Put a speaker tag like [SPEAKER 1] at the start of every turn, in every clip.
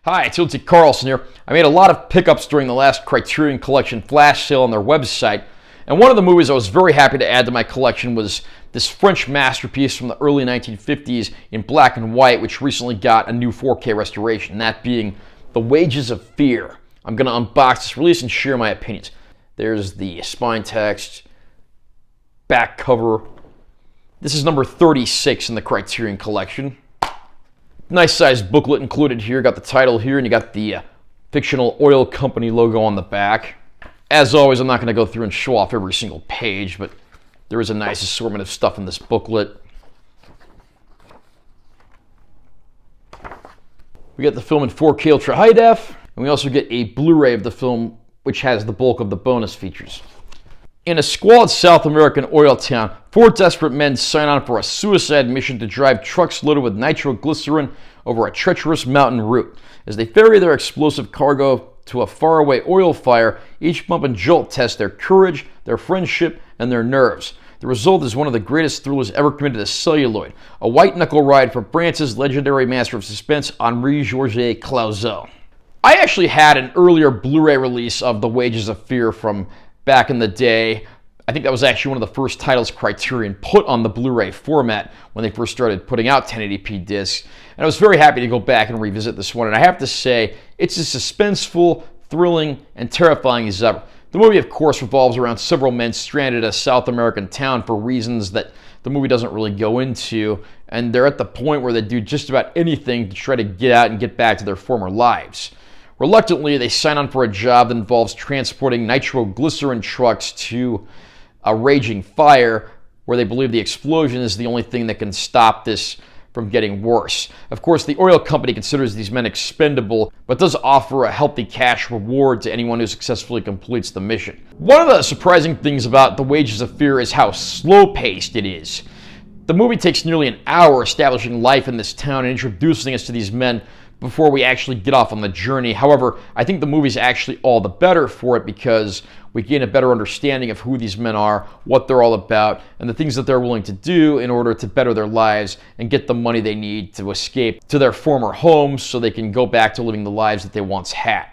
[SPEAKER 1] Hi, it's Lindsay Carlson here. I made a lot of pickups during the last Criterion Collection flash sale on their website, and one of the movies I was very happy to add to my collection was this French masterpiece from the early 1950s in black and white, which recently got a new 4K restoration, that being The Wages of Fear. I'm going to unbox this release and share my opinions. There's the spine text, back cover. This is number 36 in the Criterion Collection. Nice sized booklet included here. Got the title here, and you got the fictional oil company logo on the back. As always, I'm not going to go through and show off every single page, but there is a nice assortment of stuff in this booklet. We got the film in 4K Ultra High Def, and we also get a Blu-ray of the film, which has the bulk of the bonus features. In a squalid South American oil town, four desperate men sign on for a suicide mission to drive trucks loaded with nitroglycerin over a treacherous mountain route. As they ferry their explosive cargo to a faraway oil fire, each bump and jolt tests their courage, their friendship, and their nerves. The result is one of the greatest thrillers ever committed to celluloid, a white-knuckle ride for France's legendary master of suspense, Henri-Georges Clouzot. I actually had an earlier Blu-ray release of The Wages of Fear from back in the day. I think that was actually one of the first titles Criterion put on the Blu-ray format when they first started putting out 1080p discs. And I was very happy to go back and revisit this one. And I have to say, it's as suspenseful, thrilling, and terrifying as ever. The movie, of course, revolves around several men stranded in a South American town for reasons that the movie doesn't really go into. And they're at the point where they do just about anything to try to get out and get back to their former lives. Reluctantly, they sign on for a job that involves transporting nitroglycerin trucks to a raging fire where they believe the explosion is the only thing that can stop this from getting worse. Of course, the oil company considers these men expendable, but does offer a healthy cash reward to anyone who successfully completes the mission. One of the surprising things about The Wages of Fear is how slow-paced it is. The movie takes nearly an hour establishing life in this town and introducing us to these men before we actually get off on the journey. However, I think the movie's actually all the better for it because we gain a better understanding of who these men are, what they're all about, and the things that they're willing to do in order to better their lives and get the money they need to escape to their former homes so they can go back to living the lives that they once had.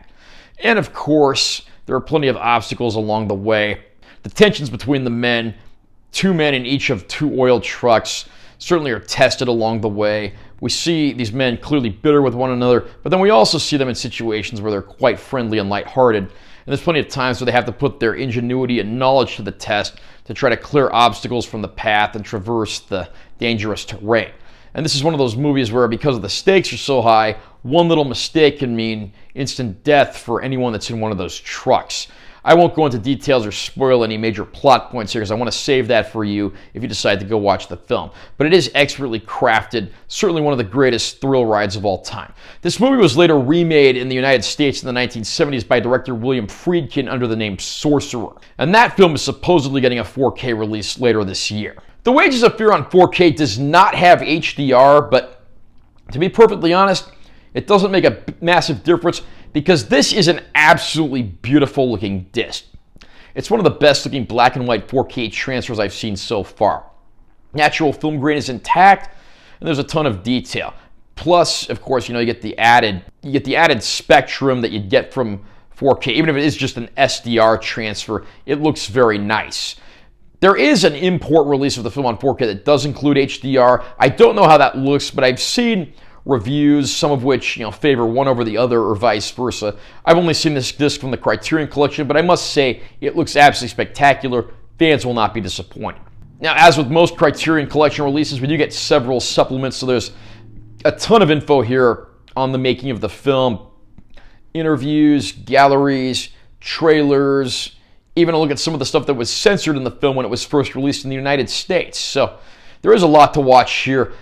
[SPEAKER 1] And of course, there are plenty of obstacles along the way. The tensions between the men, two men in each of two oil trucks, certainly are tested along the way. We see these men clearly bitter with one another, but then we also see them in situations where they're quite friendly and lighthearted. And there's plenty of times where they have to put their ingenuity and knowledge to the test to try to clear obstacles from the path and traverse the dangerous terrain. And this is one of those movies where, because the stakes are so high, one little mistake can mean instant death for anyone that's in one of those trucks. I won't go into details or spoil any major plot points here because I want to save that for you if you decide to go watch the film. But it is expertly crafted, certainly one of the greatest thrill rides of all time. This movie was later remade in the United States in the 1970s by director William Friedkin under the name Sorcerer. And that film is supposedly getting a 4K release later this year. The Wages of Fear on 4K does not have HDR, but to be perfectly honest, it doesn't make a massive difference because this is an absolutely beautiful looking disc. It's one of the best looking black and white 4K transfers I've seen so far. Natural film grain is intact and there's a ton of detail. Plus, of course, you get the added spectrum that you get from 4K. Even if it is just an SDR transfer, it looks very nice. There is an import release of the film on 4K that does include HDR. I don't know how that looks, but I've seen reviews, some of which favor one over the other or vice versa. I've only seen this disc from the Criterion Collection, but I must say it looks absolutely spectacular. Fans will not be disappointed. Now, as with most Criterion Collection releases, we do get several supplements, so there's a ton of info here on the making of the film. Interviews, galleries, trailers, even a look at some of the stuff that was censored in the film when it was first released in the United States. So there is a lot to watch here.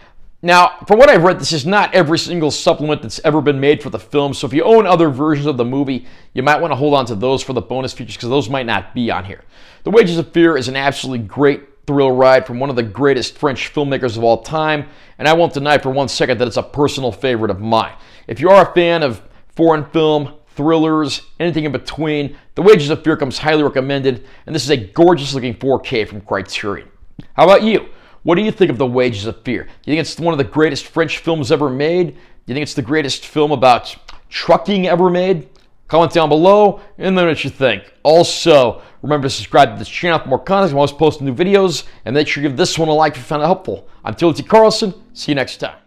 [SPEAKER 1] Now, from what I've read, this is not every single supplement that's ever been made for the film, so if you own other versions of the movie, you might want to hold on to those for the bonus features because those might not be on here. The Wages of Fear is an absolutely great thrill ride from one of the greatest French filmmakers of all time, and I won't deny for one second that it's a personal favorite of mine. If you are a fan of foreign film, thrillers, anything in between, The Wages of Fear comes highly recommended, and this is a gorgeous looking 4K from Criterion. How about you? What do you think of The Wages of Fear? Do you think it's one of the greatest French films ever made? Do you think it's the greatest film about trucking ever made? Comment down below and let me know what you think. Also, remember to subscribe to this channel for more content. I'm always posting new videos, and make sure you give this one a like if you found it helpful. I'm Timothy Carlson. See you next time.